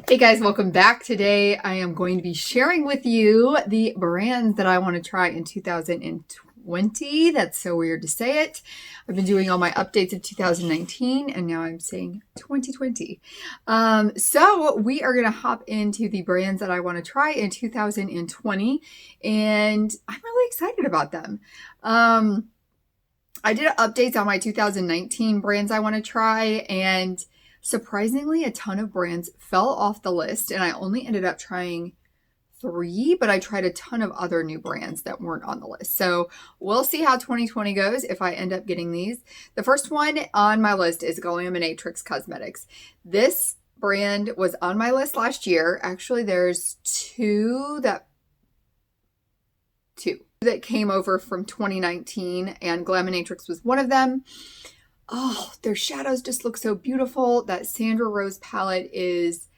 Hey guys, welcome back. Today I am going to be sharing with you the brands that I want to try in 2020. That's so weird to say it. I've been doing all my updates of 2019 and now I'm saying 2020. So we are going to hop into the brands that I want to try in 2020 and I'm really excited about them. I did updates on my 2019 brands I want to try, and surprisingly, a ton of brands fell off the list, and I only ended up trying 3, but I tried a ton of other new brands that weren't on the list. So we'll see how 2020 goes if I end up getting these. The first one on my list is Glam+Natrix Cosmetics. This brand was on my list last year. Actually, there's two that came over from 2019, and Glam+Natrix was one of them. Oh, their shadows just look so beautiful. That Sandra Rose palette is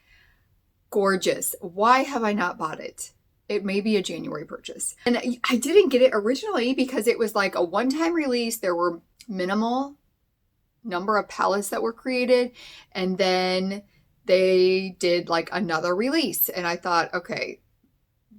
gorgeous. Why have I not bought it? It may be a January purchase. And I didn't get it originally because it was like a one-time release. There were minimal number of palettes that were created, and then they did like another release. And I thought, okay,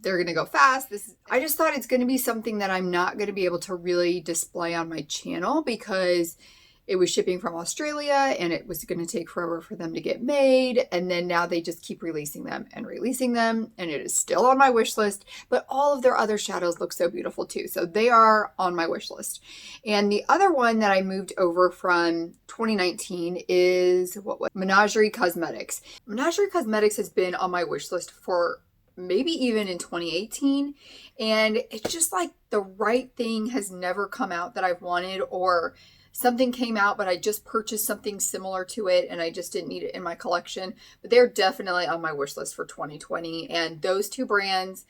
they're going to go fast. I just thought it's going to be something that I'm not going to be able to really display on my channel because it was shipping from Australia and it was going to take forever for them to get made. And then now they just keep releasing them and it is still on my wish list, but all of their other shadows look so beautiful too. So they are on my wish list. And the other one that I moved over from 2019 is Menagerie Cosmetics. Menagerie Cosmetics has been on my wish list for maybe even in 2018, and it's just like the right thing has never come out that I've wanted, or something came out but I just purchased something similar to it and I just didn't need it in my collection. But they're definitely on my wish list for 2020, and those two brands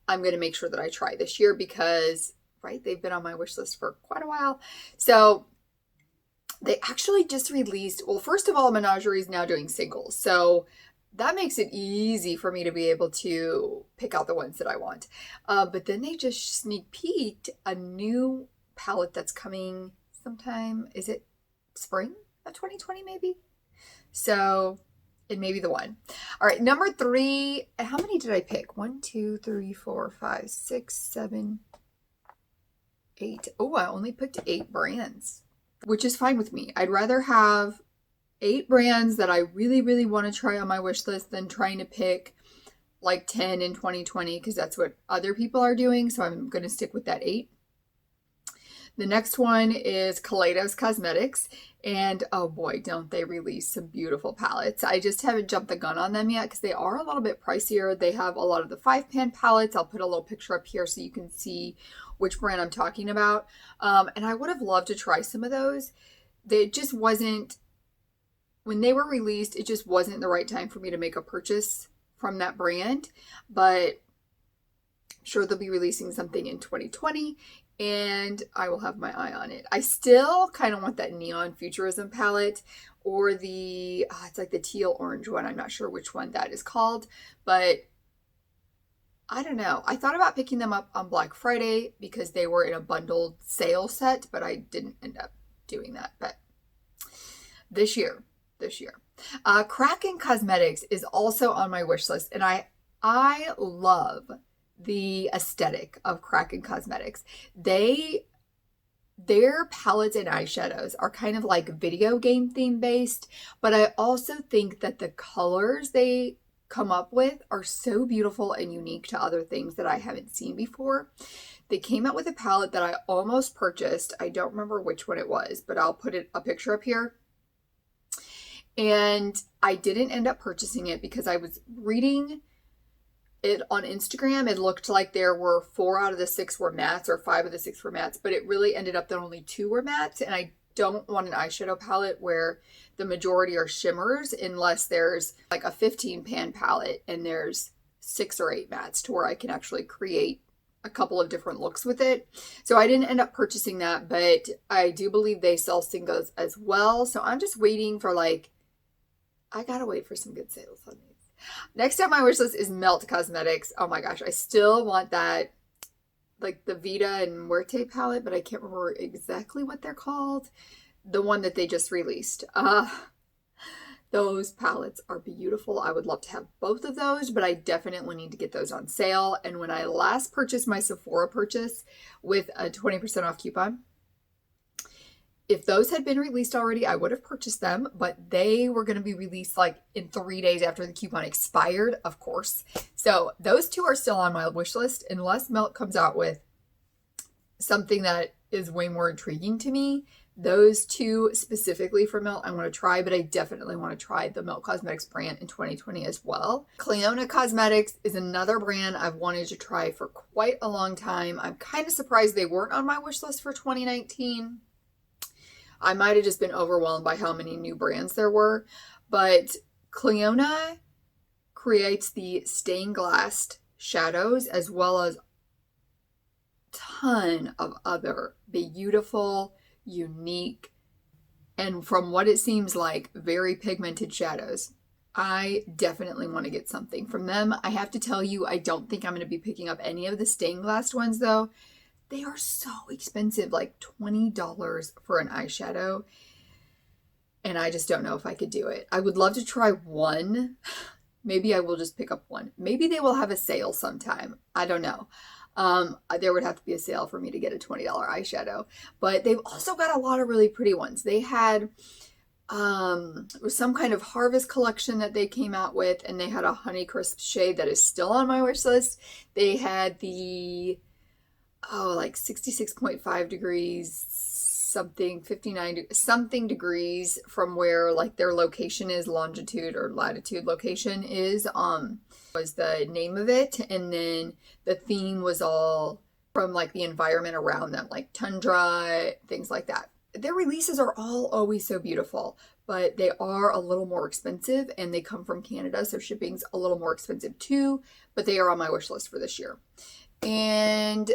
I'm going to make sure that I try this year because they've been on my wish list for quite a while. So they actually just released, well, first of all, Menagerie is now doing singles, so that makes it easy for me to be able to pick out the ones that I want. But then they just sneak peeked a new palette that's coming sometime. Is it spring of 2020 maybe? So it may be the one. All right, number 3. How many did I pick? 1, 2, 3, 4, 5, 6, 7, 8. Oh, I only picked 8 brands, which is fine with me. I'd rather have 8 brands that I really, really want to try on my wish list than trying to pick like 10 in 2020 because that's what other people are doing. So I'm going to stick with that 8. The next one is Kaleidos Cosmetics. And oh boy, don't they release some beautiful palettes. I just haven't jumped the gun on them yet because they are a little bit pricier. They have a lot of the 5-pan palettes. I'll put a little picture up here so you can see which brand I'm talking about. And I would have loved to try some of those. It just wasn't, when they were released, it just wasn't the right time for me to make a purchase from that brand, but I'm sure they'll be releasing something in 2020 and I will have my eye on it. I still kind of want that Neon Futurism palette or the, it's like the teal orange one. I'm not sure which one that is called, but I don't know. I thought about picking them up on Black Friday because they were in a bundled sale set, but I didn't end up doing that. But this year. Rakuten Cosmetics is also on my wish list, and I love the aesthetic of Rakuten Cosmetics. Their palettes and eyeshadows are kind of like video game theme based, but I also think that the colors they come up with are so beautiful and unique to other things that I haven't seen before. They came out with a palette that I almost purchased. I don't remember which one it was, but I'll put a picture up here. And I didn't end up purchasing it because I was reading it on Instagram. It looked like there were 4 out of the 6 were mattes or 5 of the 6 were mattes, but it really ended up that only 2 were mattes. And I don't want an eyeshadow palette where the majority are shimmers unless there's like a 15-pan palette and there's 6 or 8 mattes to where I can actually create a couple of different looks with it. So I didn't end up purchasing that, but I do believe they sell singles as well. So I'm just waiting for I gotta wait for some good sales on these. Next on my wish list is Melt Cosmetics. Oh my gosh, I still want that, like the Vita and Muerte palette, but I can't remember exactly what they're called. The one that they just released. Those palettes are beautiful. I would love to have both of those, but I definitely need to get those on sale. And when I last purchased my Sephora purchase with a 20% off coupon, if those had been released already, I would have purchased them, but they were going to be released like in 3 days after the coupon expired, of course. So those two are still on my wish list unless Melt comes out with something that is way more intriguing to me. Those two specifically for Melt I want to try, but I definitely want to try the Melt Cosmetics brand in 2020 as well. Clionadh Cosmetics is another brand I've wanted to try for quite a long time. I'm kind of surprised they weren't on my wish list for 2019. I might have just been overwhelmed by how many new brands there were, but Clionadh creates the stained glass shadows as well as a ton of other beautiful, unique, and from what it seems like, very pigmented shadows. I definitely want to get something from them. I have to tell you, I don't think I'm going to be picking up any of the stained glass ones though. They are so expensive, like $20 for an eyeshadow. And I just don't know if I could do it. I would love to try one. Maybe I will just pick up one. Maybe they will have a sale sometime. I don't know. There would have to be a sale for me to get a $20 eyeshadow. But they've also got a lot of really pretty ones. They had some kind of harvest collection that they came out with, and they had a Honeycrisp shade that is still on my wish list. They had the like 66.5 degrees, something, 59, something degrees from where like their location is, longitude or latitude location is, was the name of it. And then the theme was all from like the environment around them, like tundra, things like that. Their releases are all always so beautiful, but they are a little more expensive and they come from Canada. So shipping's a little more expensive too, but they are on my wish list for this year. And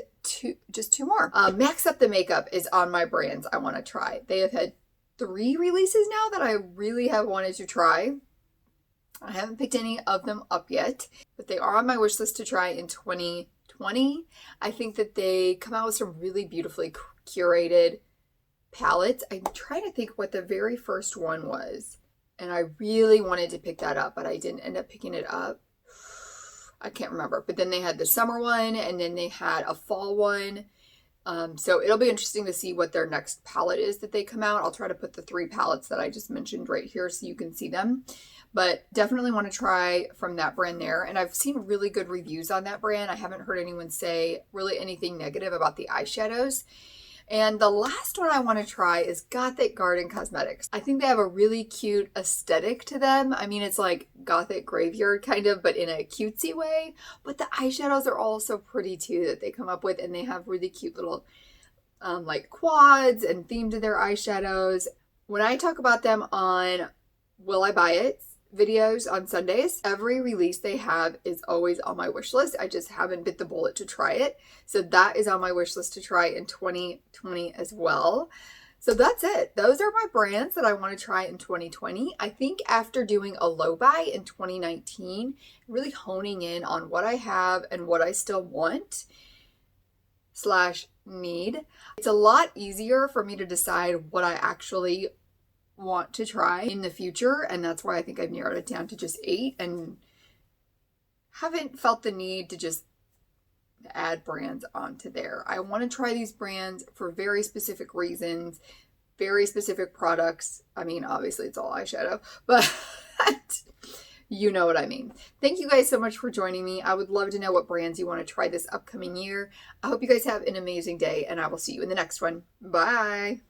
just two more. Max Up the Makeup is on my brands I want to try. They have had 3 releases now that I really have wanted to try. I haven't picked any of them up yet, but they are on my wish list to try in 2020. I think that they come out with some really beautifully curated palettes. I'm trying to think what the very first one was, and I really wanted to pick that up, but I didn't end up picking it up. I can't remember, but then they had the summer one and then they had a fall one. So it'll be interesting to see what their next palette is that they come out. I'll try to put the 3 palettes that I just mentioned right here so you can see them, but definitely want to try from that brand there. And I've seen really good reviews on that brand. I haven't heard anyone say really anything negative about the eyeshadows. And the last one I want to try is Gothic Garden Cosmetics. I think they have a really cute aesthetic to them. I mean, it's like Gothic graveyard kind of, but in a cutesy way. But the eyeshadows are all so pretty too that they come up with, and they have really cute little like quads and theme to their eyeshadows. When I talk about them on Will I Buy It videos on Sundays, every release they have is always on my wish list. I just haven't bit the bullet to try it. So that is on my wish list to try in 2020 as well. So that's it. Those are my brands that I want to try in 2020. I think after doing a low buy in 2019, really honing in on what I have and what I still want / need, it's a lot easier for me to decide what I actually want to try in the future, and that's why I think I've narrowed it down to just 8 and haven't felt the need to just add brands onto there. I want to try these brands for very specific reasons, very specific products. I mean, obviously it's all eyeshadow, but you know what I mean. Thank you guys so much for joining me. I would love to know what brands you want to try this upcoming year. I hope you guys have an amazing day, and I will see you in the next one. Bye.